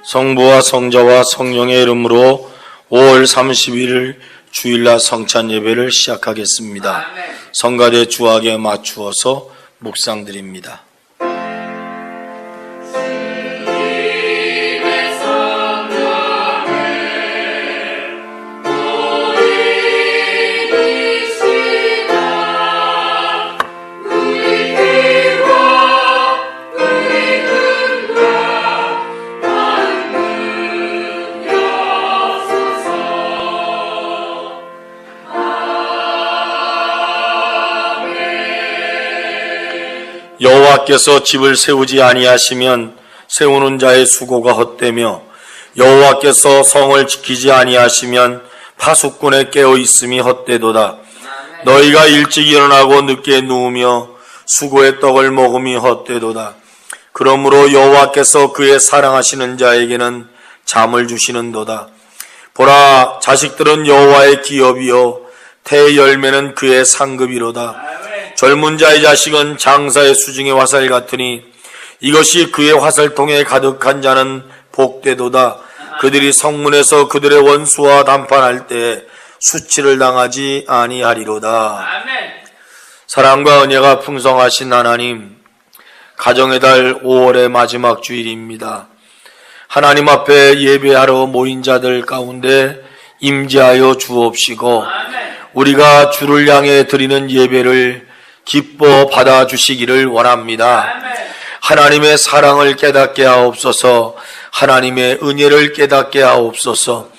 성부와 성자와 성령의 이름으로 5월 30일 주일날 성찬 예배를 시작하겠습니다. 성가대 주악에 맞추어서 묵상드립니다. 여호와께서 집을 세우지 아니하시면 세우는 자의 수고가 헛되며 여호와께서 성을 지키지 아니하시면 파수꾼의 깨어 있음이 헛되도다. 너희가 일찍 일어나고 늦게 누우며 수고의 떡을 먹음이 헛되도다. 그러므로 여호와께서 그의 사랑하시는 자에게는 잠을 주시는도다. 보라, 자식들은 여호와의 기업이요 태의 열매는 그의 상급이로다. 젊은 자의 자식은 장사의 수중의 화살 같으니 이것이 그의 화살통에 가득한 자는 복되도다. 그들이 성문에서 그들의 원수와 담판할 때 수치를 당하지 아니하리로다. 사랑과 은혜가 풍성하신 하나님, 가정의 달 5월의 마지막 주일입니다. 하나님 앞에 예배하러 모인 자들 가운데 임재하여 주옵시고 우리가 주를 향해 드리는 예배를 기뻐 받아주시기를 원합니다. 하나님의 사랑을 깨닫게 하옵소서. 하나님의 은혜를 깨닫게 하옵소서.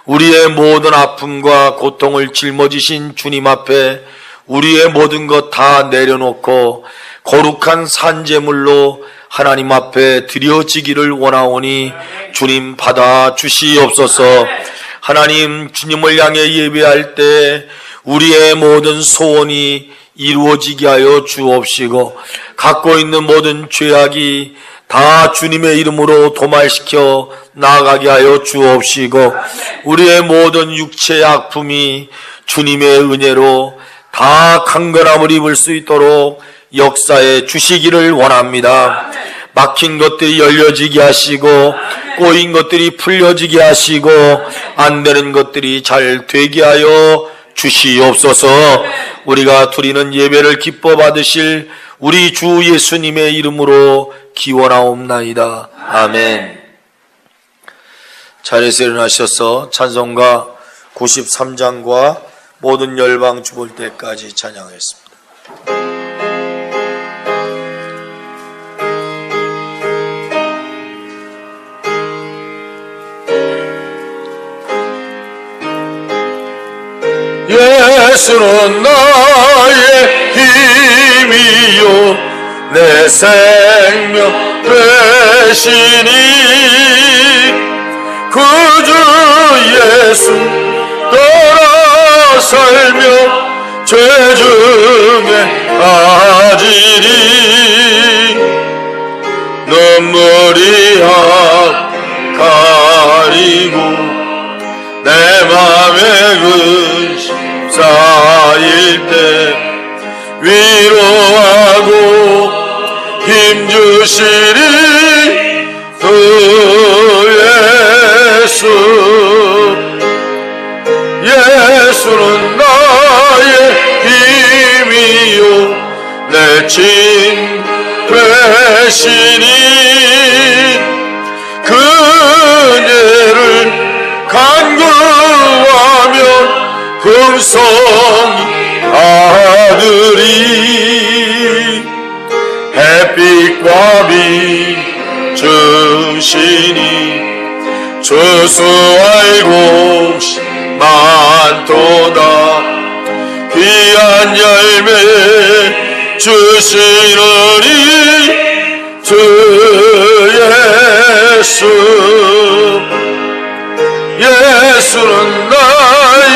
우리의 모든 아픔과 고통을 짊어지신 주님 앞에 우리의 모든 것 다 내려놓고 거룩한 산제물로 하나님 앞에 드려지기를 원하오니 주님 받아주시옵소서. 하나님, 주님을 향해 예배할 때 우리의 모든 소원이 이루어지게 하여 주옵시고 갖고 있는 모든 죄악이 다 주님의 이름으로 도말시켜 나아가게 하여 주옵시고 우리의 모든 육체의 아픔이 주님의 은혜로 다 강건함을 입을 수 있도록 역사해 주시기를 원합니다. 막힌 것들이 열려지게 하시고 꼬인 것들이 풀려지게 하시고 안 되는 것들이 잘 되게 하여 주시옵소서. 우리가 드리는 예배를 기뻐 받으실 우리 주 예수님의 이름으로 기원하옵나이다. 아멘. 자리에서 일어나셔서 찬송가 93장과 모든 열방 주볼 때까지 찬양하겠습니다. 예수는 나의 힘이요 내 생명 되시니 그 주 예수 따라 살며 죄 중에 빠지리 눈물이 가리고 내 맘에 근심 쌓일 때 위로하고 힘주시리 그 예수. 예수는 나의 힘이요 내 친 되시니 그 은혜를 간구하면 금송이 아들이 햇빛과 빛 주시니 주수할 곳이 많도다. 귀한 열매 주시느니 주 예수. 예수는 나의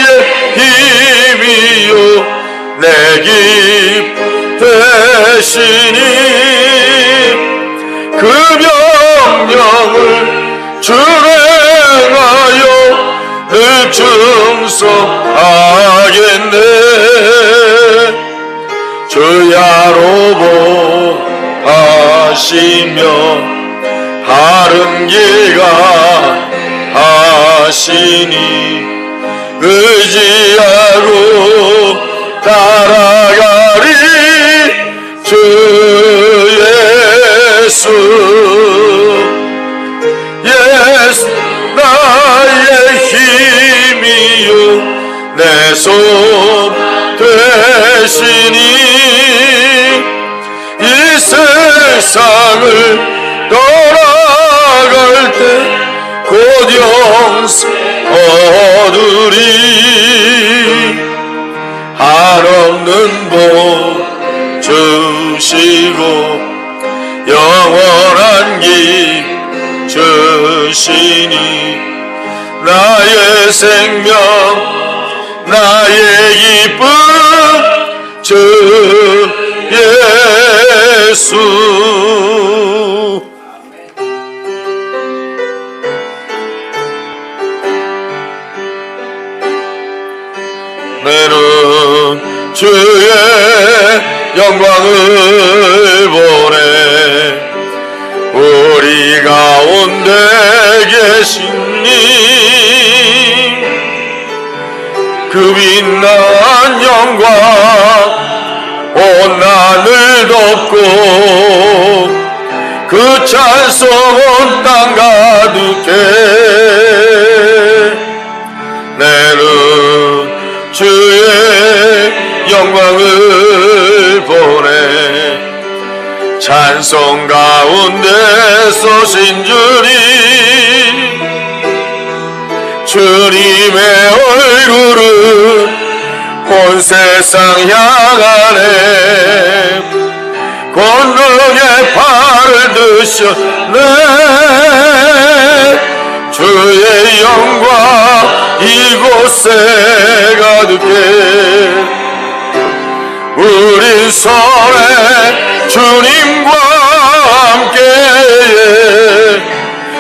힘이요 내 깃 되시니 그 명령을 준행하여 늘 충성하겠네. 주야로 보하시며 하루 섬기가 하시니 의지하고 따라가리 주 예수 예수 나의 힘이요 내 손 되시니 이 세상을 떠나갈 때 곧 영생 얻으리 한없는 복 주시고 영원한 길 주시니 나의 생명 나의 기쁨 주 예수 내는 주의 영광을 보내 우리 가운데 계시니 그 빛난 영광 온 하늘 덮고 그 찬송 온 땅 가득해 내는 주의 영광을 보내 찬송 가운데 쏘신 주님의 얼굴은 온 세상 향하네 권능의 팔을 드셨네 주의 영광 이곳에 가득해 우리 손에 주님과 함께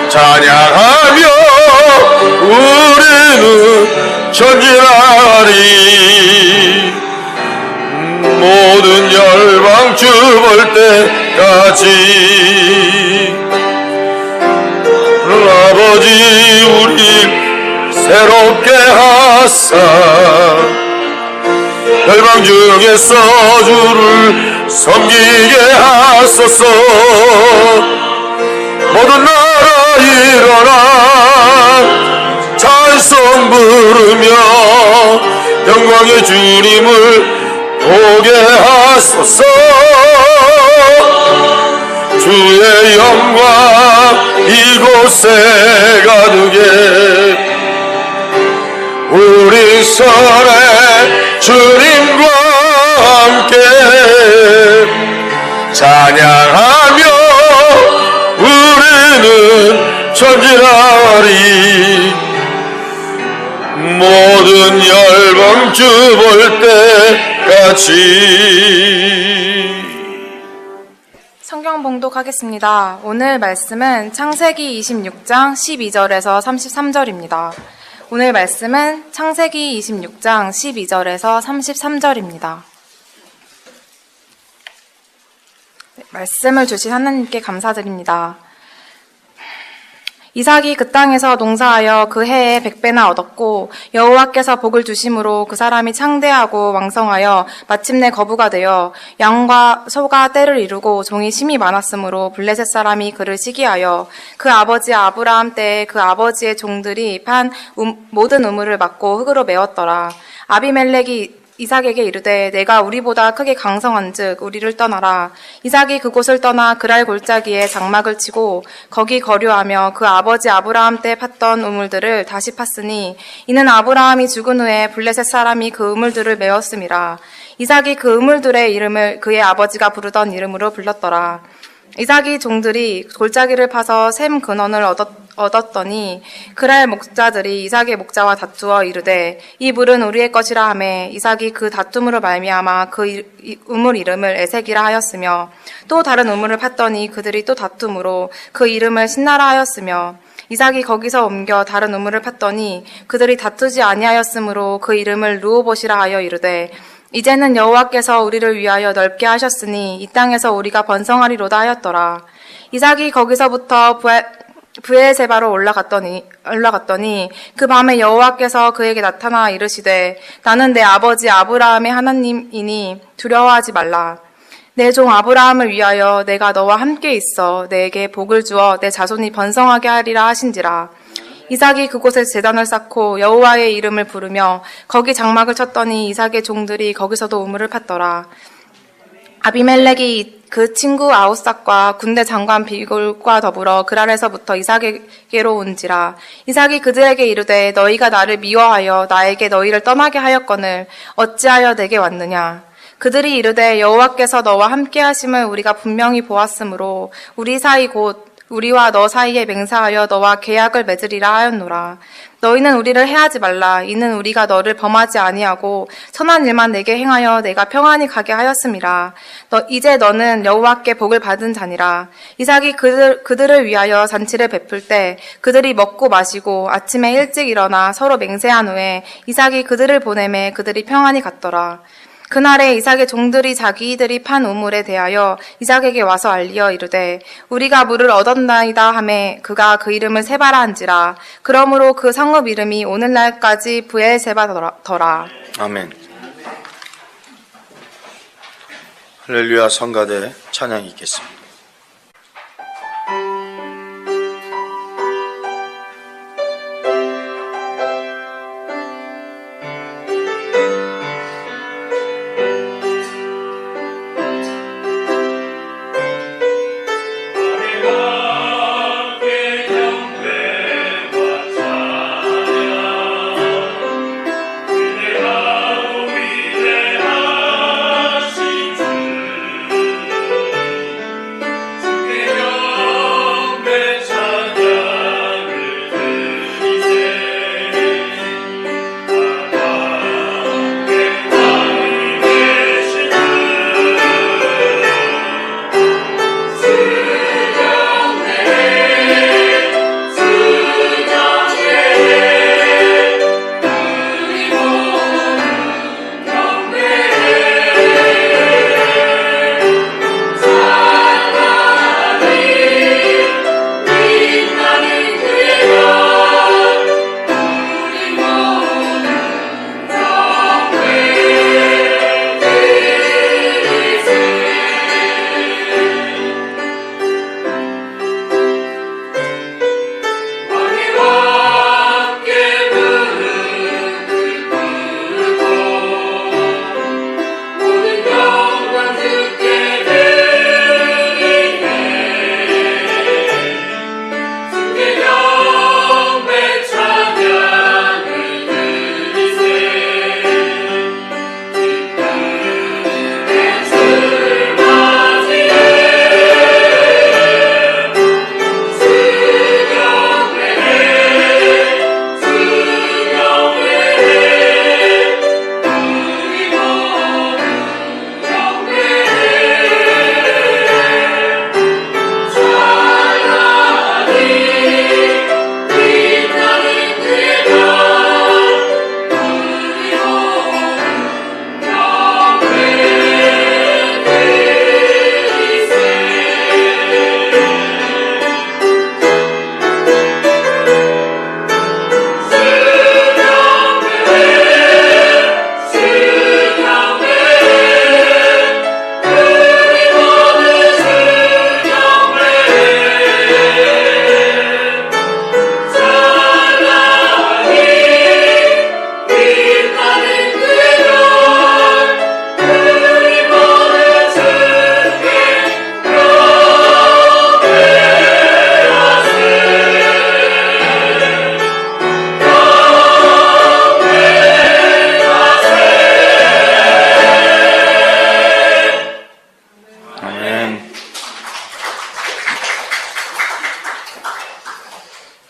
찬양하며 우리는 전진하리 모든 열방 주볼 때까지 아버지 우리 새롭게 하사 열방 중에서 주를 섬기게 하소서 모든 나라 일어나 찬송 부르며 영광의 주님을 보게 하소서 주의 영광 이곳에 가득해 우리 손에 주님과 함께 찬양하며 우리는 전진하리 모든 열방 주 볼 때까지. 성경 봉독하겠습니다. 오늘 말씀은 창세기 26장 12절에서 33절입니다. 오늘 말씀은 창세기 26장 12절에서 33절입니다. 말씀을 주신 하나님께 감사드립니다. 이삭이 그 땅에서 농사하여 그 해에 100배나 얻었고 여호와께서 복을 주심으로 그 사람이 창대하고 왕성하여 마침내 거부가 되어 양과 소가 떼를 이루고 종이 심이 많았으므로 블레셋 사람이 그를 시기하여 그 아버지 아브라함 때에 그 아버지의 종들이 판 모든 우물을 막고 흙으로 메웠더라. 아비멜렉이 이삭에게 이르되 내가 우리보다 크게 강성한즉 우리를 떠나라. 이삭이 그곳을 떠나 그랄 골짜기에 장막을 치고 거기 거류하며 그 아버지 아브라함 때 팠던 우물들을 다시 팠으니 이는 아브라함이 죽은 후에 블레셋 사람이 그 우물들을 메웠음이라. 이삭이 그 우물들의 이름을 그의 아버지가 부르던 이름으로 불렀더라. 이삭이 종들이 골짜기를 파서 샘 근원을 얻었더니 그랄 목자들이 이삭의 목자와 다투어 이르되 이 물은 우리의 것이라 하매 이삭이 그 다툼으로 말미암아 그 우물 이름을 에색이라 하였으며 또 다른 우물을 팠더니 그들이 또 다툼으로 그 이름을 신나라 하였으며 이삭이 거기서 옮겨 다른 우물을 팠더니 그들이 다투지 아니하였으므로 그 이름을 르호봇이라 하여 이르되 이제는 여호와께서 우리를 위하여 넓게 하셨으니 이 땅에서 우리가 번성하리로다 하였더라. 이삭이 거기서부터 브엘세바로 올라갔더니 그 밤에 여호와께서 그에게 나타나 이르시되 나는 내 아버지 아브라함의 하나님이니 두려워하지 말라. 내 종 아브라함을 위하여 내가 너와 함께 있어 내게 복을 주어 내 자손이 번성하게 하리라 하신지라. 이삭이 그곳에 제단을 쌓고 여호와의 이름을 부르며 거기 장막을 쳤더니 이삭의 종들이 거기서도 우물을 팠더라. 아비멜렉이 그 친구 아우삭과 군대 장관 비골과 더불어 그랄에서부터 이삭에게로 온지라. 이삭이 그들에게 이르되 너희가 나를 미워하여 나에게 너희를 떠나게 하였거늘 어찌하여 내게 왔느냐. 그들이 이르되 여호와께서 너와 함께 하심을 우리가 분명히 보았으므로 우리 사이 곧 우리와 너 사이에 맹세하여 너와 계약을 맺으리라 하였노라. 너희는 우리를 해하지 말라. 이는 우리가 너를 범하지 아니하고 선한 일만 내게 행하여 내가 평안히 가게 하였음이라. 이제 너는 여호와께 복을 받은 자니라. 이삭이 그들을 위하여 잔치를 베풀 때 그들이 먹고 마시고 아침에 일찍 일어나 서로 맹세한 후에 이삭이 그들을 보내매 그들이 평안히 갔더라. 그날에 이삭의 종들이 자기들이 판 우물에 대하여 이삭에게 와서 알리어 이르되 우리가 물을 얻었나이다 하매 그가 그 이름을 세바라 한지라. 그러므로 그 성읍 이름이 오늘날까지 브엘세바더라. 아멘. 할렐루야. 성가대 찬양이 있겠습니다.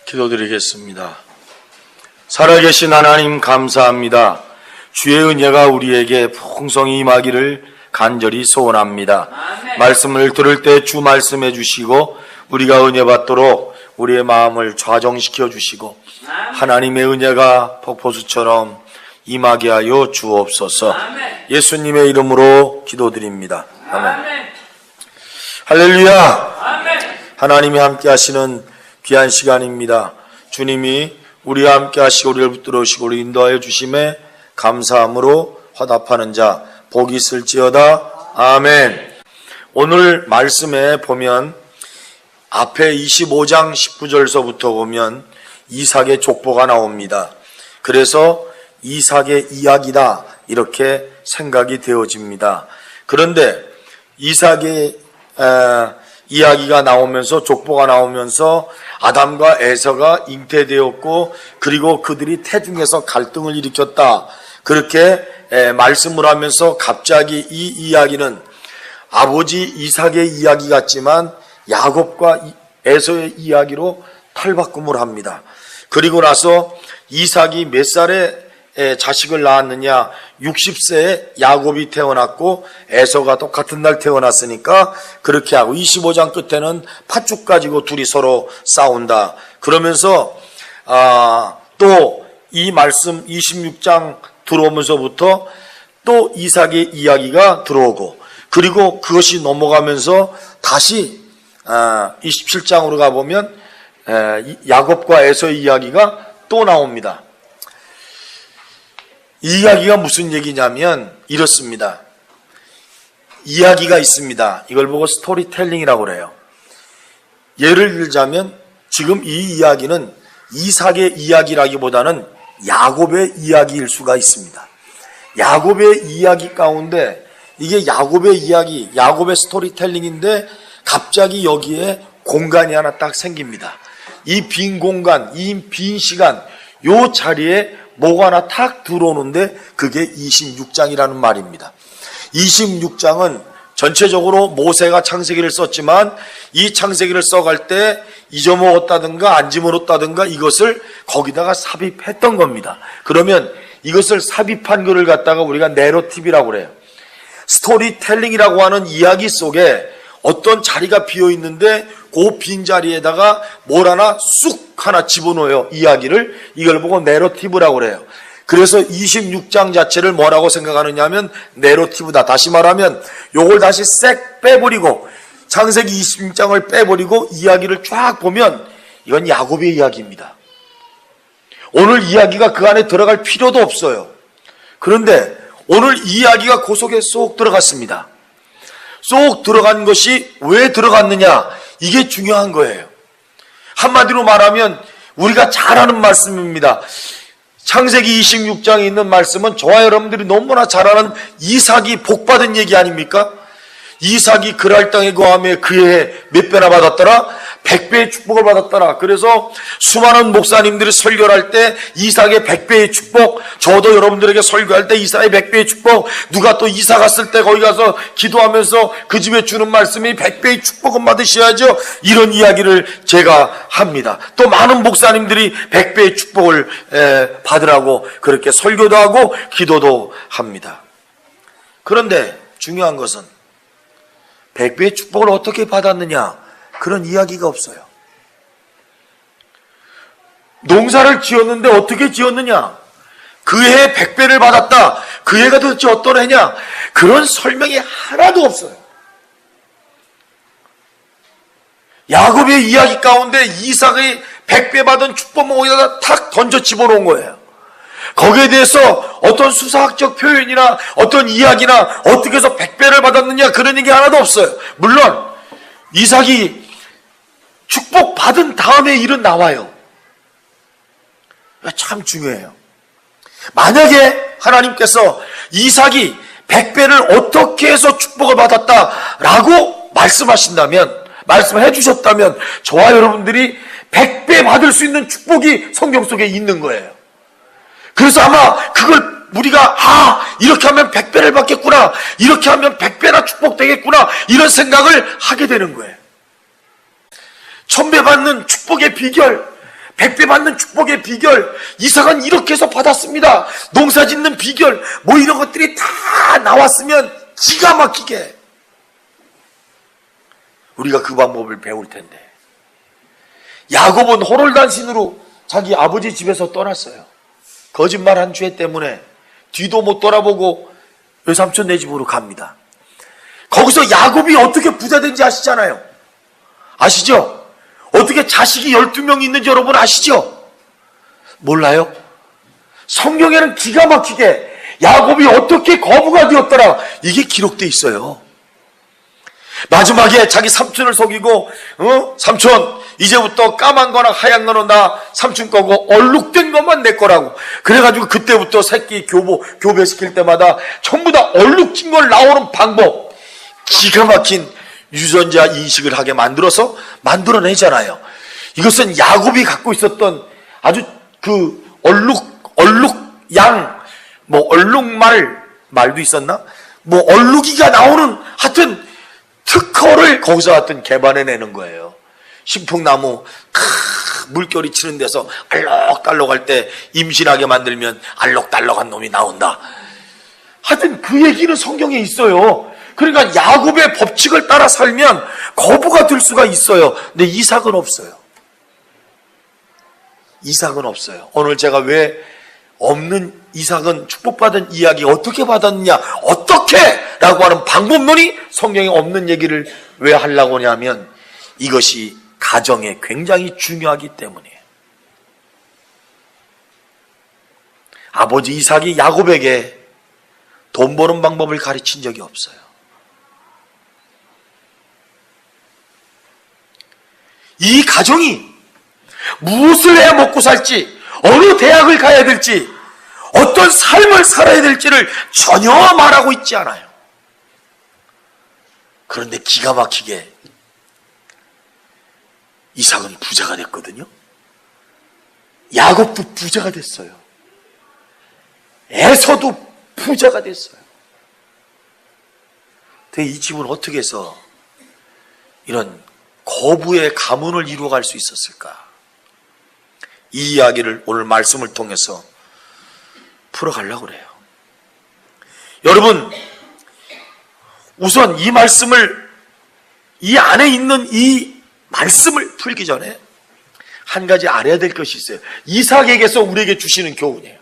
기도드리겠습니다. 살아계신 하나님 감사합니다. 주의 은혜가 우리에게 풍성히 임하기를 간절히 소원합니다. 아멘. 말씀을 들을 때 주 말씀해 주시고 우리가 은혜 받도록 우리의 마음을 좌정시켜 주시고 아멘. 하나님의 은혜가 폭포수처럼 임하게 하여 주옵소서. 아멘. 예수님의 이름으로 기도드립니다. 아멘. 아멘. 할렐루야. 아멘. 하나님이 함께 하시는 귀한 시간입니다. 주님이 우리와 함께 하시고 우리를 붙들어 오시고 우리 인도하여 주심에 감사함으로 화답하는 자 복이 있을지어다. 아멘. 오늘 말씀에 보면 앞에 25장 19절서부터 보면 이삭의 족보가 나옵니다. 그래서 이삭의 이야기다 이렇게 생각이 되어집니다. 그런데 이삭의 이야기가 나오면서 족보가 나오면서 아담과 에서가 잉태되었고 그리고 그들이 태중에서 갈등을 일으켰다. 그렇게 말씀을 하면서 갑자기 이 이야기는 아버지 이삭의 이야기 같지만 야곱과 에서의 이야기로 탈바꿈을 합니다. 그리고 나서 이삭이 몇 살에 자식을 낳았느냐? 60세에 야곱이 태어났고 에서가 똑같은 날 태어났으니까 그렇게 하고 25장 끝에는 팥죽 가지고 둘이 서로 싸운다. 그러면서 또 이 말씀 26장 들어오면서부터 또 이삭의 이야기가 들어오고 그리고 그것이 넘어가면서 다시 27장으로 가보면 야곱과 에서의 이야기가 또 나옵니다. 이 이야기가 무슨 얘기냐면 이렇습니다. 이야기가 있습니다. 이걸 보고 스토리텔링이라고 그래요. 예를 들자면 지금 이 이야기는 이삭의 이야기라기보다는 야곱의 이야기일 수가 있습니다. 야곱의 이야기 가운데 이게 야곱의 이야기, 야곱의 스토리텔링인데 갑자기 여기에 공간이 하나 딱 생깁니다. 이 빈 공간, 이 빈 시간, 요 자리에 뭐가 하나 탁 들어오는데 그게 26장이라는 말입니다. 26장은 전체적으로 모세가 창세기를 썼지만 이 창세기를 써갈 때 잊어먹었다든가 안 집어넣었다든가 이것을 거기다가 삽입했던 겁니다. 그러면 이것을 삽입한 글을 갖다가 우리가 내러티브라고 그래요. 스토리텔링이라고 하는 이야기 속에 어떤 자리가 비어 있는데 그 빈 자리에다가 뭘 하나 쑥 하나 집어넣어요. 이야기를. 이걸 보고 내러티브라고 그래요. 그래서 26장 자체를 뭐라고 생각하느냐 하면 내러티브다. 다시 말하면 요걸 다시 싹 빼버리고 창세기 26장을 빼버리고 이야기를 쫙 보면 이건 야곱의 이야기입니다. 오늘 이야기가 그 안에 들어갈 필요도 없어요. 그런데 오늘 이야기가 그 속에 쏙 들어갔습니다. 쏙 들어간 것이 왜 들어갔느냐? 이게 중요한 거예요. 한마디로 말하면 우리가 잘 아는 말씀입니다. 창세기 26장에 있는 말씀은 저와 여러분들이 너무나 잘 아는 이삭이 복받은 얘기 아닙니까? 이삭이 그랄 땅에 거하며 그의 몇 배나 받았더라? 100배의 축복을 받았더라. 그래서 수많은 목사님들이 설교를 할 때 이삭의 100배의 축복, 저도 여러분들에게 설교할 때 이삭의 100배의 축복, 누가 또 이사 갔을 때 거기 가서 기도하면서 그 집에 주는 말씀이 100배의 축복은 받으셔야죠. 이런 이야기를 제가 합니다. 또 많은 목사님들이 100배의 축복을 받으라고 그렇게 설교도 하고 기도도 합니다. 그런데 중요한 것은 100배의 축복을 어떻게 받았느냐? 그런 이야기가 없어요. 농사를 지었는데 어떻게 지었느냐? 그 해에 100배를 받았다. 그 해가 도대체 어떤 해냐? 그런 설명이 하나도 없어요. 야곱의 이야기 가운데 이삭의 100배 받은 축복을 거기다 탁 던져 집어넣은 거예요. 거기에 대해서 어떤 수사학적 표현이나 어떤 이야기나 어떻게 해서 100배를 받았느냐 그런 얘기 하나도 없어요. 물론 이삭이 축복 받은 다음에 일은 나와요. 참 중요해요. 만약에 하나님께서 이삭이 100배를 어떻게 해서 축복을 받았다라고 말씀해 주셨다면 저와 여러분들이 100배 받을 수 있는 축복이 성경 속에 있는 거예요. 그래서 아마 그걸 우리가 이렇게 하면 100배를 받겠구나, 이렇게 하면 100배나 축복되겠구나 이런 생각을 하게 되는 거예요. 1000배 받는 축복의 비결, 100배 받는 축복의 비결, 이삭은 이렇게 해서 받았습니다. 농사 짓는 비결, 뭐 이런 것들이 다 나왔으면 기가 막히게 우리가 그 방법을 배울 텐데. 야곱은 호롤단신으로 자기 아버지 집에서 떠났어요. 거짓말한 죄 때문에 뒤도 못 돌아보고 외삼촌 네 집으로 갑니다. 거기서 야곱이 어떻게 부자 된지 아시잖아요. 아시죠? 어떻게 자식이 12명 있는지 여러분 아시죠? 몰라요? 성경에는 기가 막히게 야곱이 어떻게 거부가 되었더라, 이게 기록되어 있어요. 마지막에 자기 삼촌을 속이고, 삼촌 이제부터 까만 거나 하얀 거는 나 삼촌 거고 얼룩된 것만 내 거라고. 그래가지고 그때부터 새끼 교배시킬 때마다 전부 다 얼룩진 걸 나오는 방법, 기가 막힌 유전자 인식을 하게 만들어내잖아요. 이것은 야곱이 갖고 있었던 아주 그 얼룩양, 말도 있었나? 얼룩이가 나오는 하여튼 특허를 거기서 하여튼 개발해내는 거예요. 신풍나무 물결이 치는 데서 알록달록할 때 임신하게 만들면 알록달록한 놈이 나온다. 하여튼 그 얘기는 성경에 있어요. 그러니까 야곱의 법칙을 따라 살면 거부가 될 수가 있어요. 근데 이삭은 없어요. 이삭은 없어요. 오늘 제가 왜 없는 이삭은 축복받은 이야기 어떻게 받았느냐, 어떻게? 라고 하는 방법론이 성경에 없는 얘기를 왜 하려고 하냐면 이것이 가정에 굉장히 중요하기 때문이에요. 아버지 이삭이 야곱에게 돈 버는 방법을 가르친 적이 없어요. 이 가정이 무엇을 해야 먹고 살지, 어느 대학을 가야 될지, 어떤 삶을 살아야 될지를 전혀 말하고 있지 않아요. 그런데 기가 막히게 이삭은 부자가 됐거든요. 야곱도 부자가 됐어요. 에서도 부자가 됐어요. 근데 이 집은 어떻게 해서 이런 거부의 가문을 이루어갈 수 있었을까? 이 이야기를 오늘 말씀을 통해서 풀어가려고 그래요. 여러분, 우선 이 말씀을, 이 안에 있는 이 말씀을 풀기 전에 한 가지 알아야 될 것이 있어요. 이삭에게서 우리에게 주시는 교훈이에요.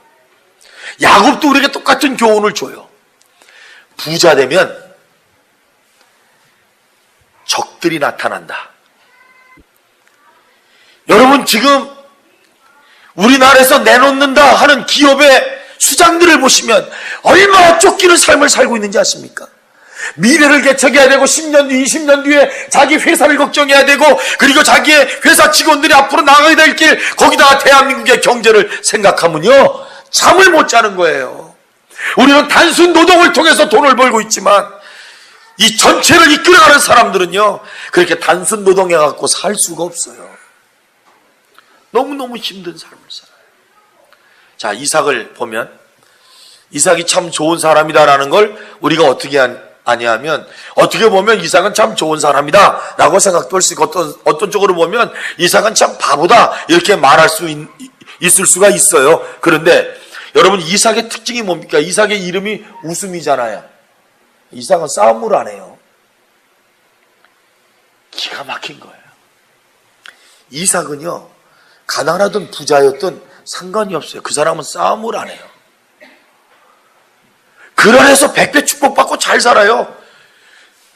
야곱도 우리에게 똑같은 교훈을 줘요. 부자 되면 적들이 나타난다. 여러분, 지금 우리나라에서 내놓는다 하는 기업의 수장들을 보시면 얼마나 쫓기는 삶을 살고 있는지 아십니까? 미래를 개척해야 되고 10년 뒤, 20년 뒤에 자기 회사를 걱정해야 되고, 그리고 자기의 회사 직원들이 앞으로 나가야 될 길, 거기다가 대한민국의 경제를 생각하면요, 잠을 못 자는 거예요. 우리는 단순 노동을 통해서 돈을 벌고 있지만 이 전체를 이끌어가는 사람들은요, 그렇게 단순 노동해갖고 살 수가 없어요. 너무너무 힘든 삶을 살아요. 자, 이삭을 보면 이삭이 참 좋은 사람이다라는 걸 우리가 어떻게 아냐면, 어떻게 보면 이삭은 참 좋은 사람이다 라고 생각도 할 수 있고, 어떤 쪽으로 보면 이삭은 참 바보다 이렇게 말할 수 있을 수가 있어요. 그런데 여러분, 이삭의 특징이 뭡니까? 이삭의 이름이 웃음이잖아요. 이삭은 싸움을 안 해요. 기가 막힌 거예요. 이삭은요, 가난하든 부자였든 상관이 없어요. 그 사람은 싸움을 안 해요. 그러해서 100배 축복받고 잘 살아요.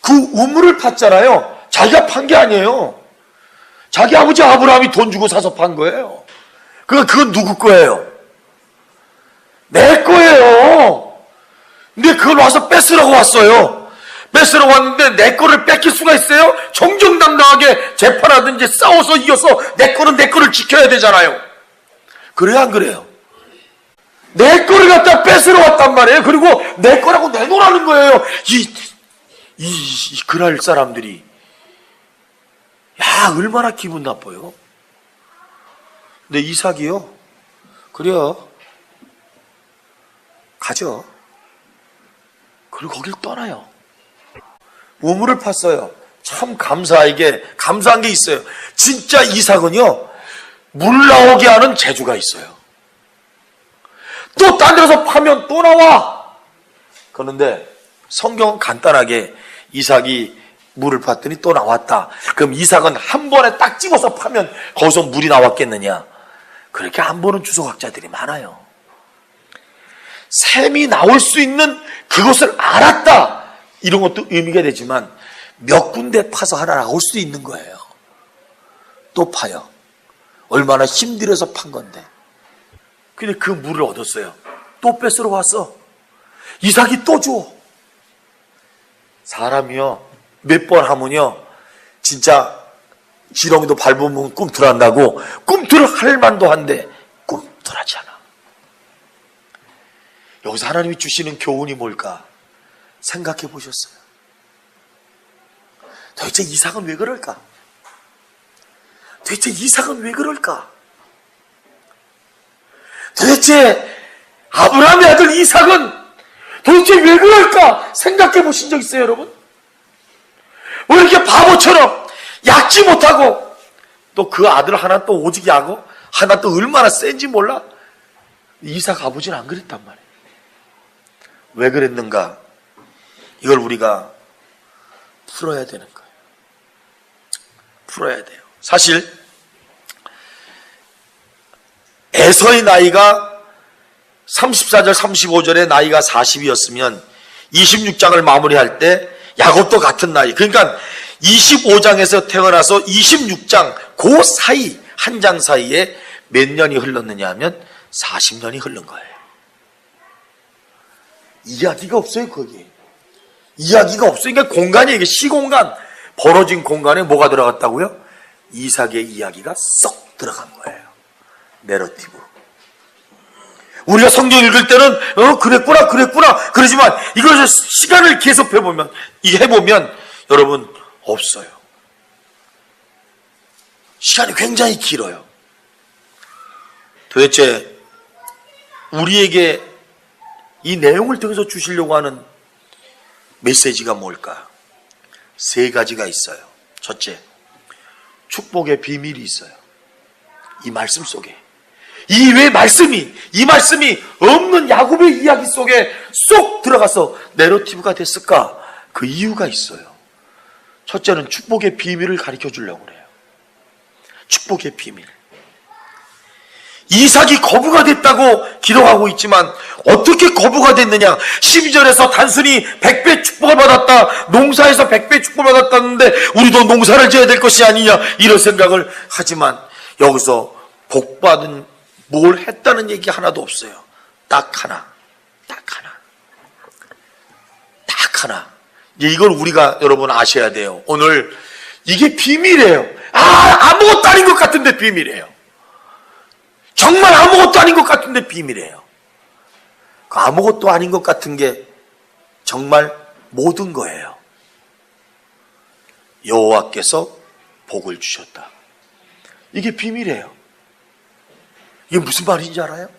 그 우물을 팠잖아요. 자기가 판 게 아니에요. 자기 아버지 아브라함이 돈 주고 사서 판 거예요. 그건 누구 거예요? 내 거예요. 근데 그걸 와서 뺏으라고 왔어요. 뺏으러 왔는데 내 거를 뺏길 수가 있어요? 정정당당하게 재판하든지 싸워서 이겨서 내 거를 지켜야 되잖아요. 그래요, 안 그래요? 내 거를 갖다 뺏으러 왔단 말이에요. 그리고 내 거라고 내놓으라는 거예요. 그날 사람들이, 야, 얼마나 기분 나빠요. 근데 이삭이요, 그래요, 가죠. 그리고 거길 떠나요. 우물을 팠어요. 참 감사한 게 있어요. 진짜 이삭은요, 물 나오게 하는 재주가 있어요. 또 딴 데서 파면 또 나와. 그런데 성경은 간단하게 이삭이 물을 팠더니 또 나왔다. 그럼 이삭은 한 번에 딱 집어서 파면 거기서 물이 나왔겠느냐? 그렇게 안 보는 주석학자들이 많아요. 샘이 나올 수 있는 그것을 알았다, 이런 것도 의미가 되지만 몇 군데 파서 하나 나올 수도 있는 거예요. 또 파요. 얼마나 힘들어서 판 건데. 근데 그 물을 얻었어요. 또 뺏으러 왔어. 이삭이 또 줘. 사람이요, 몇 번 하면요, 진짜 지렁이도 밟으면 꿈틀한다고 꿈틀할 만도 한데 꿈틀하지 않아. 여기서 하나님이 주시는 교훈이 뭘까 생각해 보셨어요? 도대체 이삭은 왜 그럴까? 도대체 이삭은 왜 그럴까? 도대체 아브라함의 아들 이삭은 도대체 왜 그럴까 생각해 보신 적 있어요, 여러분? 왜 이렇게 바보처럼 약지 못하고, 또 그 아들 하나 또 오직 야고, 하나 또 얼마나 센지 몰라? 이삭 아버지는 안 그랬단 말이에요. 왜 그랬는가? 이걸 우리가 풀어야 되는 거예요. 풀어야 돼요. 사실 에서의 나이가 34절 35절의 나이가 40이었으면 26장을 마무리할 때 야곱도 같은 나이, 그러니까 25장에서 태어나서 26장 그 사이, 한 장 사이에 몇 년이 흘렀느냐 하면 40년이 흐른 거예요. 이야기가 없어요, 거기에. 이야기가 없어요. 그러니까 공간이, 이게 시공간, 벌어진 공간에 뭐가 들어갔다고요? 이삭의 이야기가 쏙 들어간 거예요. 내러티브. 우리가 성경 읽을 때는 그랬구나 그러지만 이걸 시간을 계속 해보면, 이게 해보면 여러분 없어요. 시간이 굉장히 길어요. 도대체 우리에게 이 내용을 통해서 주시려고 하는 메시지가 뭘까? 세 가지가 있어요. 첫째, 축복의 비밀이 있어요. 이 말씀 속에. 이 말씀이 없는 야곱의 이야기 속에 쏙 들어가서 내러티브가 됐을까? 그 이유가 있어요. 첫째는 축복의 비밀을 가르쳐 주려고 그래요. 축복의 비밀. 이삭이 거부가 됐다고 기록하고 있지만 어떻게 거부가 됐느냐? 12절에서 단순히 100배 축복을 받았다, 농사에서 100배 축복을 받았다는데 우리도 농사를 지어야 될 것이 아니냐, 이런 생각을 하지만 여기서 복받은 뭘 했다는 얘기 하나도 없어요. 딱 하나. 이걸 우리가 여러분 아셔야 돼요. 오늘 이게 비밀이에요. 아무것도 아닌 것 같은데 비밀이에요. 정말 아무것도 아닌 것 같은데 비밀이에요. 그 아무것도 아닌 것 같은 게 정말 모든 거예요. 여호와께서 복을 주셨다. 이게 비밀이에요. 이게 무슨 말인지 알아요?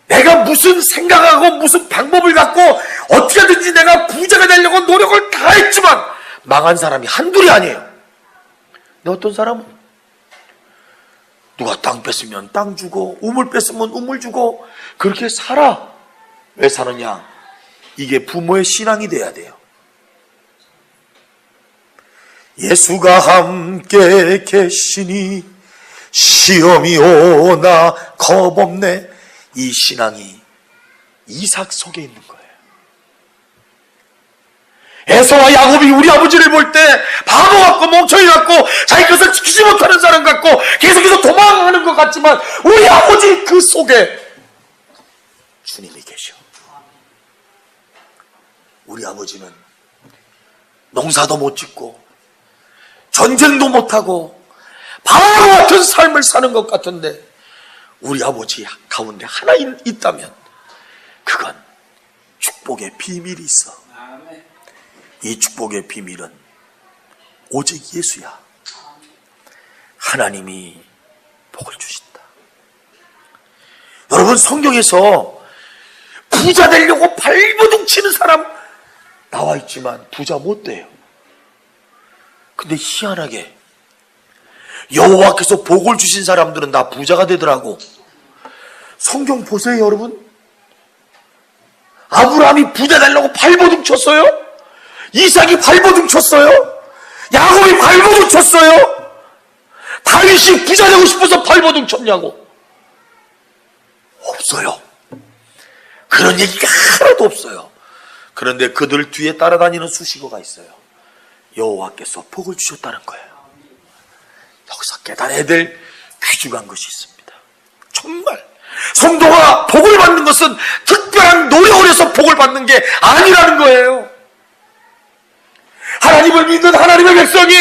내가 무슨 생각하고 무슨 방법을 갖고 어떻게든지 내가 부자가 되려고 노력을 다 했지만 망한 사람이 한둘이 아니에요. 근데 어떤 사람은 누가 땅 뺐으면 땅 주고 우물 뺐으면 우물 주고 그렇게 살아. 왜 사느냐? 이게 부모의 신앙이 돼야 돼요. 예수가 함께 계시니 시험이 오나 겁없네. 이 신앙이 이삭 속에 있는 거예요. 에서와 야곱이 우리 아버지를 볼 때 바보 같고 멍청이 같고 자기 것을 지키지 못하는 사람 같고 계속해서 도망하는 것 같지만 우리 아버지 그 속에 주님이 계셔. 우리 아버지는 농사도 못 짓고 전쟁도 못하고 바보 같은 삶을 사는 것 같은데 우리 아버지 가운데 하나 있다면 그건 축복의 비밀이 있어. 이 축복의 비밀은 오직 예수야. 하나님이 복을 주신다. 여러분, 성경에서 부자 되려고 발버둥 치는 사람 나와 있지만 부자 못 돼요. 근데 희한하게 여호와께서 복을 주신 사람들은 다 부자가 되더라고. 성경 보세요, 여러분. 아브라함이 부자 되려고 발버둥 쳤어요? 이삭이 발버둥 쳤어요? 야곱이 발버둥 쳤어요? 다윗이 부자 되고 싶어서 발버둥 쳤냐고? 없어요. 그런 얘기가 하나도 없어요. 그런데 그들 뒤에 따라다니는 수식어가 있어요. 여호와께서 복을 주셨다는 거예요. 여기서 깨달아야 될 귀중한 것이 있습니다. 정말 성도가 복을 받는 것은 특별한 노력을 해서 복을 받는 게 아니라는 거예요. 하나님을 믿는 하나님의 백성이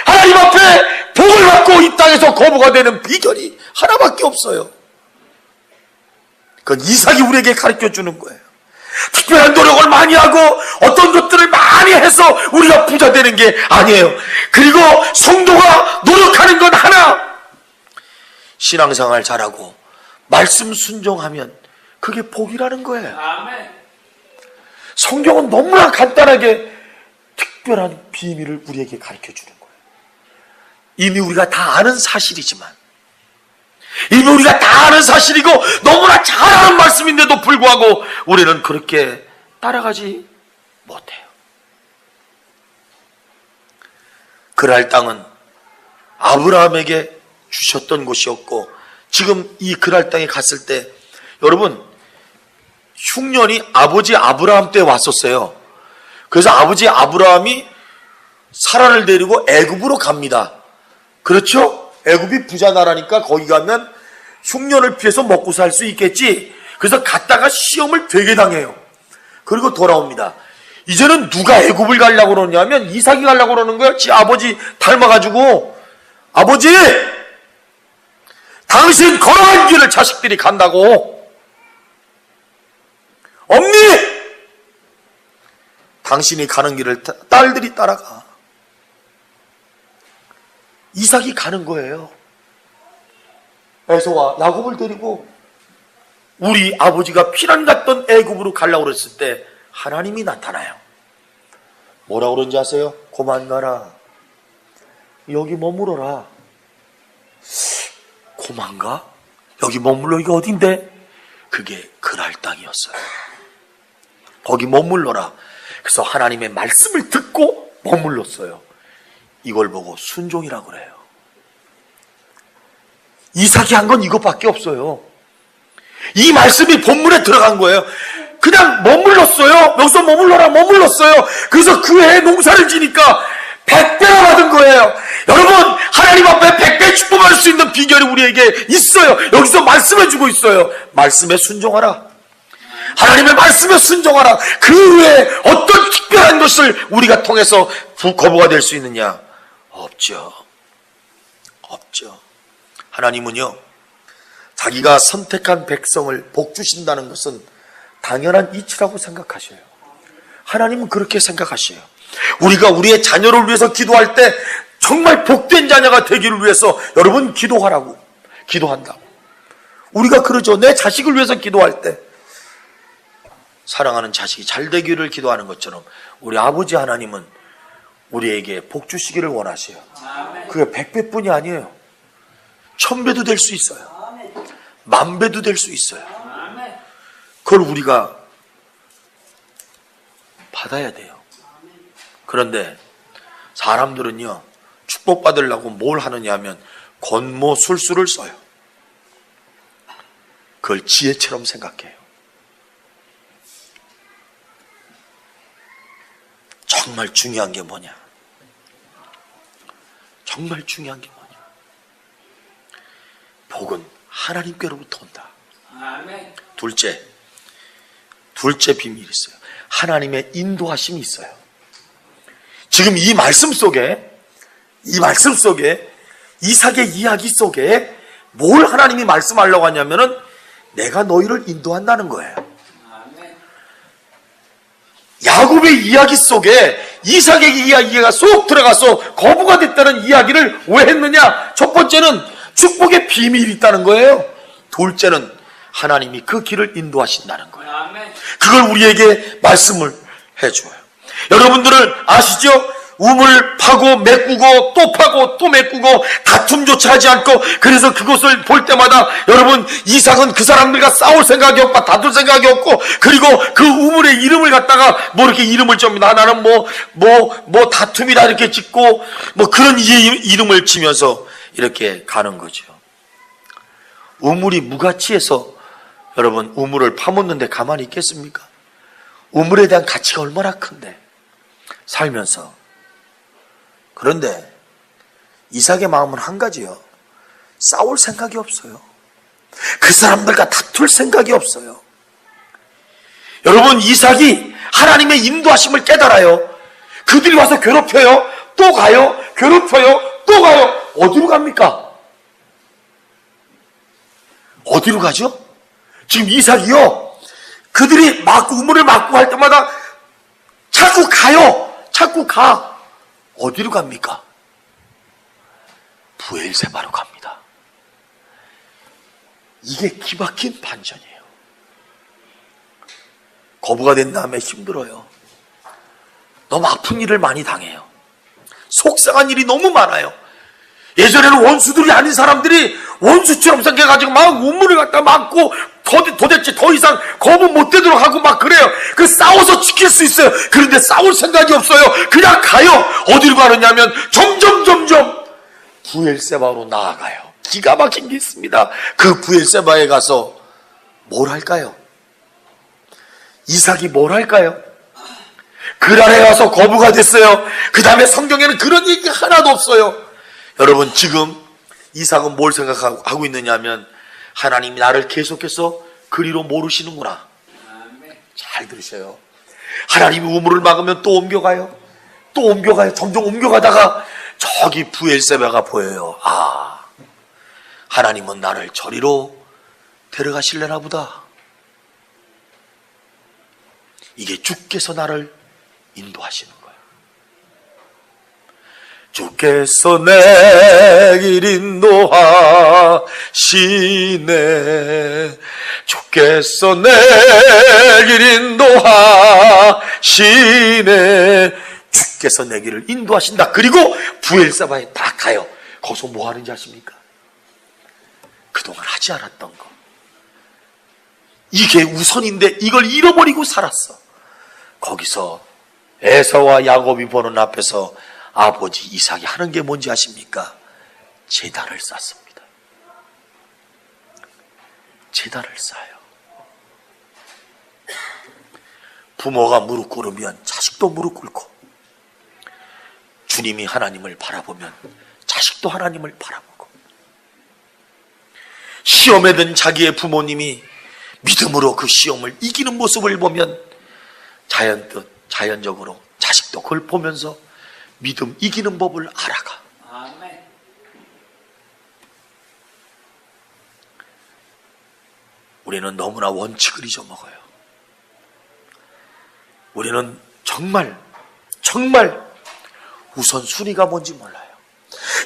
하나님 앞에 복을 받고 이 땅에서 거부가 되는 비결이 하나밖에 없어요. 그건 이삭이 우리에게 가르쳐주는 거예요. 특별한 노력을 많이 하고 어떤 것들을 많이 해서 우리가 부자 되는 게 아니에요. 그리고 성도가 노력하는 건 하나, 신앙생활 잘하고 말씀 순종하면 그게 복이라는 거예요. 성경은 너무나 간단하게 특별한 비밀을 우리에게 가르쳐주는 거예요. 이미 우리가 다 아는 사실이지만, 이미 우리가 다 아는 사실이고 너무나 잘 아는 말씀인데도 불구하고 우리는 그렇게 따라가지 못해요. 그랄 땅은 아브라함에게 주셨던 곳이었고, 지금 이 그랄 땅에 갔을 때 여러분, 흉년이 아버지 아브라함 때 왔었어요. 그래서 아버지 아브라함이 사라를 데리고 애굽으로 갑니다. 그렇죠? 애굽이 부자 나라니까 거기 가면 흉년을 피해서 먹고 살 수 있겠지. 그래서 갔다가 시험을 되게 당해요. 그리고 돌아옵니다. 이제는 누가 애굽을 가려고 그러냐면 이삭이 가려고 그러는 거예요. 지 아버지 닮아가지고, 아버지, 당신 걸어간 길을 자식들이 간다고. 엄니, 당신이 가는 길을 딸들이 따라가. 이삭이 가는 거예요. 에서와 야곱을 데리고 우리 아버지가 피난 갔던 애굽으로 가려고 그랬을 때 하나님이 나타나요. 뭐라고 그런지 아세요? 고만 가라. 여기 머무러라. 고만 가? 여기 머물러? 이게 어딘데? 그게 그랄 땅이었어요. 거기 머물러라. 그래서 하나님의 말씀을 듣고 머물렀어요. 이걸 보고 순종이라고 그래요. 이삭이 한 건 이것밖에 없어요. 이 말씀이 본문에 들어간 거예요. 그냥 머물렀어요. 여기서 머물렀어요. 그래서 그 해에 농사를 지니까 100배나 받은 거예요. 여러분, 하나님 앞에 100배 축복할 수 있는 비결이 우리에게 있어요. 여기서 말씀해주고 있어요. 말씀에 순종하라. 하나님의 말씀에 순종하라. 그 외에 어떤 특별한 것을 우리가 통해서 거부가 될 수 있느냐? 없죠. 없죠. 하나님은요, 자기가 선택한 백성을 복 주신다는 것은 당연한 이치라고 생각하셔요. 하나님은 그렇게 생각하셔요. 우리가 우리의 자녀를 위해서 기도할 때 정말 복된 자녀가 되기를 위해서 여러분 기도하라고, 기도한다고. 우리가 그러죠. 내 자식을 위해서 기도할 때 사랑하는 자식이 잘 되기를 기도하는 것처럼 우리 아버지 하나님은 우리에게 복 주시기를 원하셔요. 그게 100배뿐이 아니에요. 1000배도 될 수 있어요. 10,000배도 될 수 있어요. 그걸 우리가 받아야 돼요. 그런데 사람들은요, 축복받으려고 뭘 하느냐 하면 권모술수를 써요. 그걸 지혜처럼 생각해요. 정말 중요한 게 뭐냐? 정말 중요한 게 뭐냐? 복은 하나님께로부터 온다. 둘째 비밀이 있어요. 하나님의 인도하심이 있어요. 지금 이 말씀 속에 이삭의 이야기 속에 뭘 하나님이 말씀하려고 하냐면은 내가 너희를 인도한다는 거예요. 야곱의 이야기 속에 이삭의 이야기가 쏙 들어가서 거부가 됐다는 이야기를 왜 했느냐? 첫 번째는 축복의 비밀이 있다는 거예요. 둘째는 하나님이 그 길을 인도하신다는 거예요. 그걸 우리에게 말씀을 해줘요. 여러분들은 아시죠? 우물 파고 메꾸고 또 파고 또 메꾸고 다툼조차 하지 않고, 그래서 그것을 볼 때마다 여러분, 이삭은 그 사람들과 싸울 생각이 없고 다툴 생각이 없고, 그리고 그 우물의 이름을 갖다가 뭐 이렇게 이름을 줍니다. 나는 뭐 다툼이다 이렇게 짓고 뭐 그런 이름을 지면서 이렇게 가는 거죠. 우물이 무가치해서 여러분 우물을 파묻는데 가만히 있겠습니까? 우물에 대한 가치가 얼마나 큰데 살면서 그런데 이삭의 마음은 한 가지요. 싸울 생각이 없어요. 그 사람들과 다툴 생각이 없어요. 여러분, 이삭이 하나님의 인도하심을 깨달아요. 그들이 와서 괴롭혀요. 또 가요. 괴롭혀요. 또 가요. 어디로 갑니까? 어디로 가죠? 지금 이삭이요, 그들이 막 우물을 막고 할 때마다 자꾸 가요. 자꾸 가. 어디로 갑니까? 브엘세바로 갑니다. 이게 기막힌 반전이에요. 거부가 된 다음에 힘들어요. 너무 아픈 일을 많이 당해요. 속상한 일이 너무 많아요. 예전에는 원수들이 아닌 사람들이 원수처럼 생겨가지고 막 우물을 갖다 막고 도대체 더 이상 거부 못 되도록 하고 막 그래요. 그 싸워서 지킬 수 있어요. 그런데 싸울 생각이 없어요. 그냥 가요. 어디로 가느냐면 점점 브엘세바로 나아가요. 기가 막힌 게 있습니다. 그 브엘세바에 가서 뭘 할까요? 이삭이 뭘 할까요? 그랄에 와서 거부가 됐어요. 그 다음에 성경에는 그런 얘기 하나도 없어요. 여러분, 지금 이삭은 뭘 생각하고 있느냐 하면, 하나님이 나를 계속해서 그리로 모르시는구나. 잘 들으셔요. 하나님이 우물을 막으면 또 옮겨가요. 또 옮겨가요. 점점 옮겨가다가 저기 브엘세바가 보여요. 아, 하나님은 나를 저리로 데려가실래나 보다. 이게 주께서 나를 인도하시는 거예요. 주께서 내 길 인도하시네. 주께서 내 길 인도하시네. 주께서 내 길을 인도하신다. 그리고 브엘세바에 딱 가요. 거기서 뭐 하는지 아십니까? 그동안 하지 않았던 거. 이게 우선인데 이걸 잃어버리고 살았어. 거기서 에사와 야곱이 보는 앞에서 아버지 이삭이 하는 게 뭔지 아십니까? 제단을 쌓습니다. 제단을 쌓아요. 부모가 무릎 꿇으면 자식도 무릎 꿇고, 주님이 하나님을 바라보면 자식도 하나님을 바라보고, 시험에 든 자기의 부모님이 믿음으로 그 시험을 이기는 모습을 보면 자연적으로 자식도 그걸 보면서 믿음 이기는 법을 알아가. 아멘. 우리는 너무나 원칙을 잊어먹어요. 우리는 정말 우선순위가 뭔지 몰라요.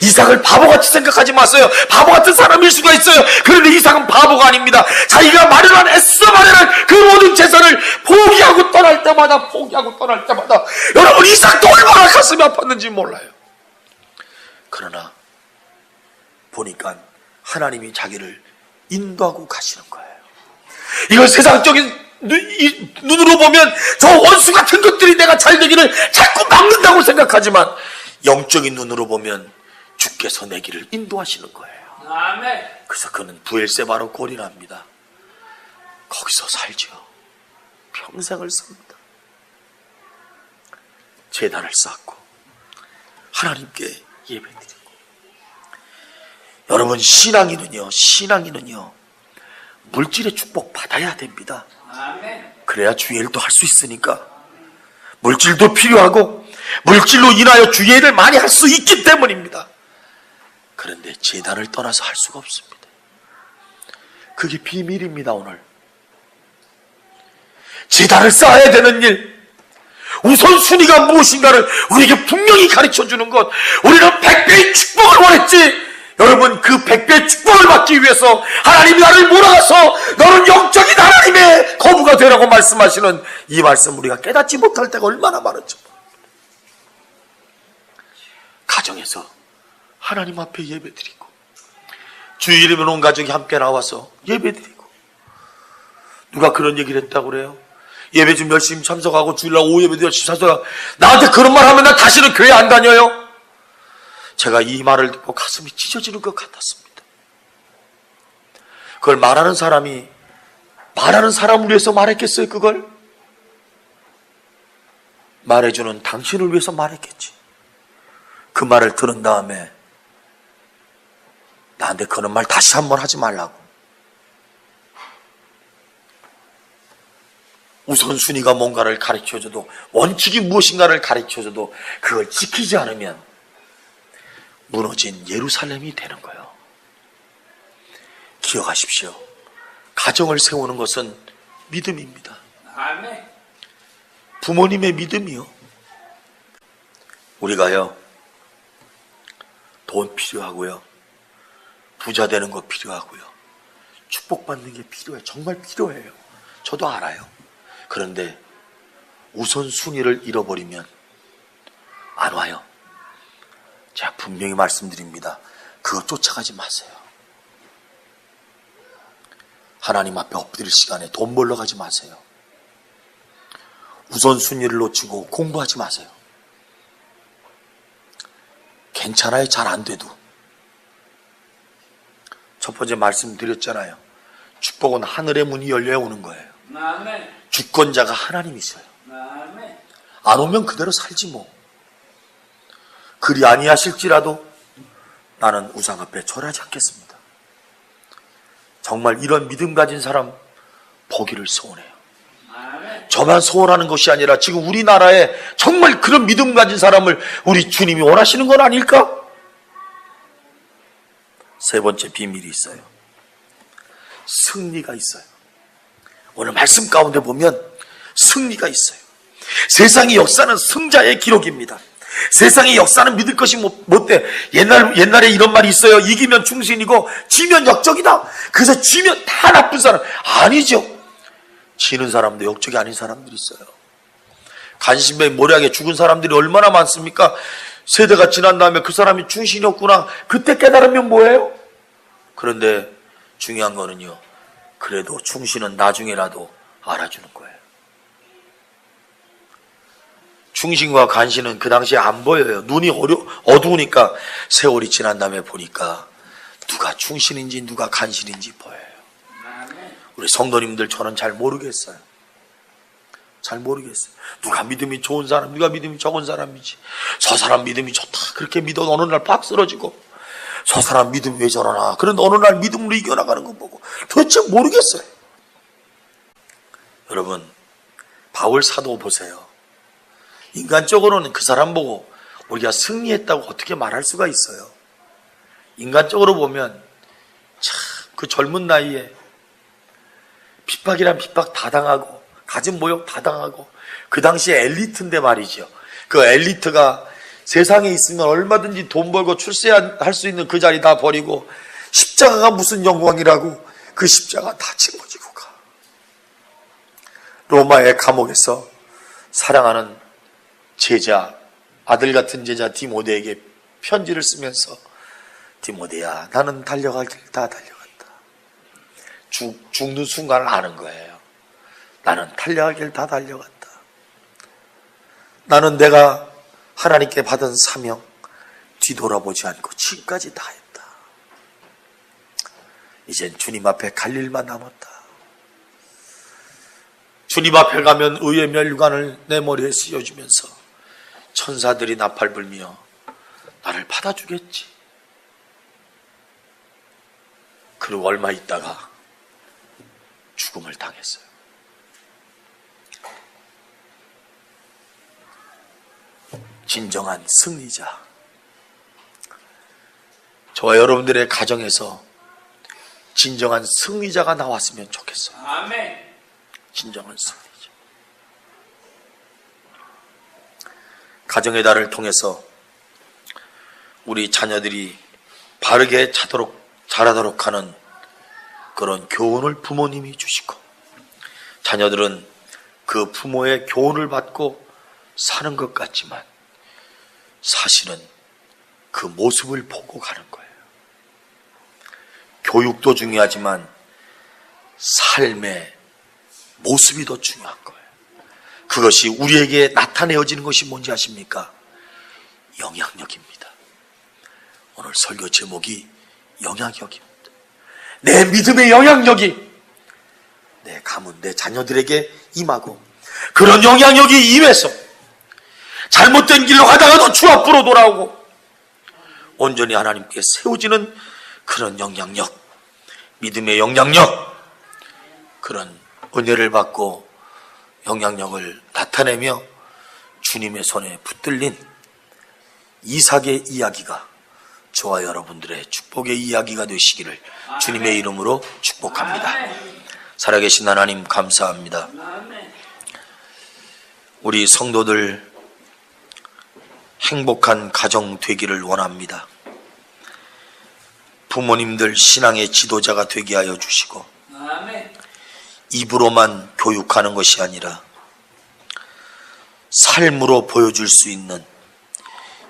이삭을 바보같이 생각하지 마세요. 바보 같은 사람일 수가 있어요. 그런데 이삭은 바보가 아닙니다. 자기가 애써 마련한 그 모든 재산을 포기하고 떠날 때마다 여러분, 이삭도 얼마나 가슴이 아팠는지 몰라요. 그러나 보니까 하나님이 자기를 인도하고 가시는 거예요. 이걸 세상적인 눈으로 보면 저 원수 같은 것들이 내가 잘 되기를 자꾸 막는다고 생각하지만, 영적인 눈으로 보면 주께서 내 길을 인도하시는 거예요. 아멘. 그래서 그는 브엘세바로 골인합니다. 거기서 살죠. 평생을 삽니다. 제단을 쌓고 하나님께 예배드리고. 여러분, 신앙인은요 물질의 축복 받아야 됩니다. 아멘. 그래야 주의 일도 할 수 있으니까. 물질도 필요하고 물질로 인하여 주의 일을 많이 할 수 있기 때문입니다. 그런데 제단을 떠나서 할 수가 없습니다. 그게 비밀입니다. 오늘 제단을 쌓아야 되는 일, 우선순위가 무엇인가를 우리에게 분명히 가르쳐주는 것. 우리는 100배의 축복을 원했지. 여러분, 그 100배의 축복을 받기 위해서 하나님이 나를 몰아가서 너는 영적인 하나님의 거부가 되라고 말씀하시는 이 말씀, 우리가 깨닫지 못할 때가 얼마나 많은지. 가정에서 하나님 앞에 예배드리고, 주일이면 온 가족이 함께 나와서 예배드리고. 누가 그런 얘기를 했다고 그래요? 예배 좀 열심히 참석하고 주일날 오후 예배도 열심히 참석하고. 나한테 그런 말 하면 나 다시는 교회 안 다녀요. 제가 이 말을 듣고 가슴이 찢어지는 것 같았습니다. 그걸 말하는 사람을 위해서 말했겠어요? 그걸 말해주는 당신을 위해서 말했겠지. 그 말을 들은 다음에 나한테 그런 말 다시 한번 하지 말라고. 우선순위가 뭔가를 가르쳐줘도, 원칙이 무엇인가를 가르쳐줘도 그걸 지키지 않으면 무너진 예루살렘이 되는 거예요. 기억하십시오. 가정을 세우는 것은 믿음입니다. 아멘. 부모님의 믿음이요. 우리가요, 돈 필요하고요, 부자 되는 거 필요하고요, 축복받는 게 필요해요. 정말 필요해요. 저도 알아요. 그런데 우선순위를 잃어버리면 안 와요. 제가 분명히 말씀드립니다. 그거 쫓아가지 마세요. 하나님 앞에 엎드릴 시간에 돈 벌러 가지 마세요. 우선순위를 놓치고 공부하지 마세요. 괜찮아요. 잘 안 돼도. 첫 번째 말씀드렸잖아요. 축복은 하늘의 문이 열려 오는 거예요. 아멘. 주권자가 하나님이셔요. 아멘. 안 오면 그대로 살지 뭐. 그리 아니하실지라도 나는 우상 앞에 절하지 않겠습니다. 정말 이런 믿음 가진 사람 보기를 소원해요. 아멘. 저만 소원하는 것이 아니라 지금 우리나라에 정말 그런 믿음 가진 사람을 우리 주님이 원하시는 건 아닐까? 세 번째 비밀이 있어요. 승리가 있어요. 오늘 말씀 가운데 보면 승리가 있어요. 세상의 역사는 승자의 기록입니다. 세상의 역사는 믿을 것이 못돼. 옛날에 이런 말이 있어요. 이기면 충신이고 지면 역적이다. 그래서 지면 다 나쁜 사람. 아니죠. 지는 사람도 역적이 아닌 사람들이 있어요. 간신배의 모략에 죽은 사람들이 얼마나 많습니까? 세대가 지난 다음에 그 사람이 충신이었구나. 그때 깨달으면 뭐예요? 그런데 중요한 거는요, 그래도 충신은 나중에라도 알아주는 거예요. 충신과 간신은 그 당시에 안 보여요. 눈이 어두우니까 세월이 지난 다음에 보니까 누가 충신인지 누가 간신인지 보여요. 우리 성도님들 저는 잘 모르겠어요. 잘 모르겠어요. 누가 믿음이 좋은 사람, 누가 믿음이 적은 사람이지. 저 사람 믿음이 좋다. 그렇게 믿어 어느 날 팍 쓰러지고, 저 사람 믿음이 왜 저러나. 그런데 어느 날 믿음으로 이겨나가는 거 보고 도대체 모르겠어요. 여러분, 바울 사도 보세요. 인간적으로는 그 사람 보고 우리가 승리했다고 어떻게 말할 수가 있어요? 인간적으로 보면 참 그 젊은 나이에 핍박이란 핍박 다 당하고 가진 모욕 다 당하고, 그 당시에 엘리트인데 말이죠. 그 엘리트가 세상에 있으면 얼마든지 돈 벌고 출세할 수 있는 그 자리 다 버리고 십자가가 무슨 영광이라고 그 십자가 다 짊어지고 가. 로마의 감옥에서 사랑하는 제자, 아들 같은 제자 디모데에게 편지를 쓰면서, 디모데야, 나는 달려갈 길 다 달려갔다. 죽는 순간을 아는 거예요. 나는 달려갈 길 다 달려갔다. 나는 내가 하나님께 받은 사명 뒤돌아보지 않고 지금까지 다 했다. 이젠 주님 앞에 갈 일만 남았다. 주님 앞에 가면 의의 멸관을 내 머리에 씌워주면서 천사들이 나팔 불며 나를 받아주겠지. 그리고 얼마 있다가 죽음을 당했어요. 진정한 승리자. 저와 여러분들의 가정에서 진정한 승리자가 나왔으면 좋겠어요. 아멘. 진정한 승리자. 가정의 달을 통해서 우리 자녀들이 바르게 자라도록 하는 그런 교훈을 부모님이 주시고, 자녀들은 그 부모의 교훈을 받고 사는 것 같지만 사실은 그 모습을 보고 가는 거예요. 교육도 중요하지만 삶의 모습이 더 중요한 거예요. 그것이 우리에게 나타내어지는 것이 뭔지 아십니까? 영향력입니다. 오늘 설교 제목이 영향력입니다. 내 믿음의 영향력이 내 가문, 내 자녀들에게 임하고, 그런 영향력이 임해서 잘못된 길로 가다가도 주 앞으로 돌아오고, 온전히 하나님께 세워지는 그런 영향력, 믿음의 영향력, 그런 은혜를 받고 영향력을 나타내며 주님의 손에 붙들린 이삭의 이야기가 저와 여러분들의 축복의 이야기가 되시기를 주님의 이름으로 축복합니다. 살아계신 하나님 감사합니다. 우리 성도들 행복한 가정 되기를 원합니다. 부모님들 신앙의 지도자가 되게 하여 주시고 입으로만 교육하는 것이 아니라 삶으로 보여줄 수 있는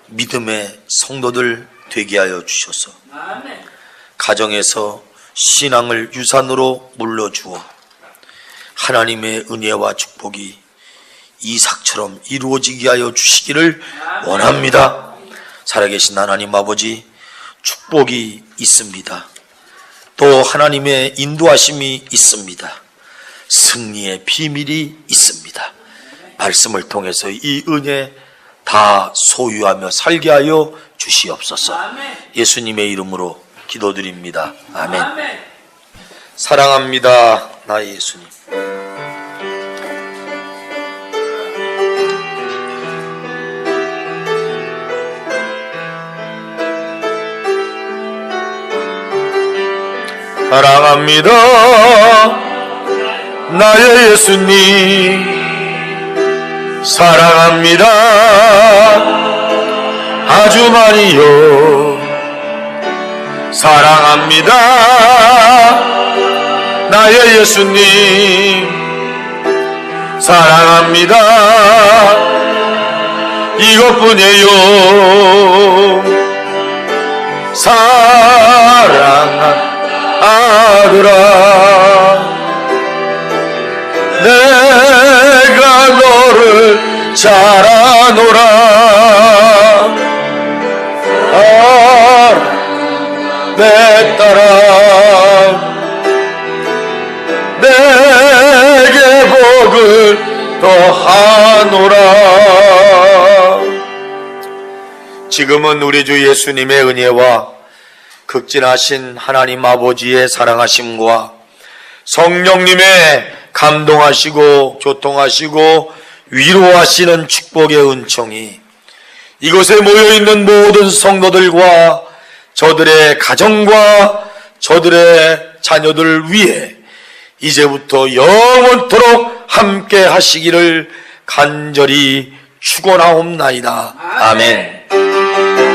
믿음의 성도들 되게 하여 주셔서 가정에서 신앙을 유산으로 물려주어 하나님의 은혜와 축복이 이삭처럼 이루어지게 하여 주시기를 원합니다. 살아계신 하나님 아버지, 축복이 있습니다. 또 하나님의 인도하심이 있습니다. 승리의 비밀이 있습니다. 말씀을 통해서 이 은혜 다 소유하며 살게 하여 주시옵소서. 예수님의 이름으로 기도드립니다. 아멘. 사랑합니다, 나의 예수님. 사랑합니다, 나의 예수님. 사랑합니다, 아주 많이요. 사랑합니다, 나의 예수님. 사랑합니다, 이것뿐이에요. 사랑한 아들아, 내가 너를 잘 아노라. 내 딸아, 내게 복을 더하노라. 지금은 우리 주 예수님의 은혜와 극진하신 하나님 아버지의 사랑하심과 성령님의 감동하시고 교통하시고 위로하시는 축복의 은총이 이곳에 모여있는 모든 성도들과 저들의 가정과 저들의 자녀들 위해 이제부터 영원토록 함께 하시기를 간절히 축원하옵나이다. 아멘.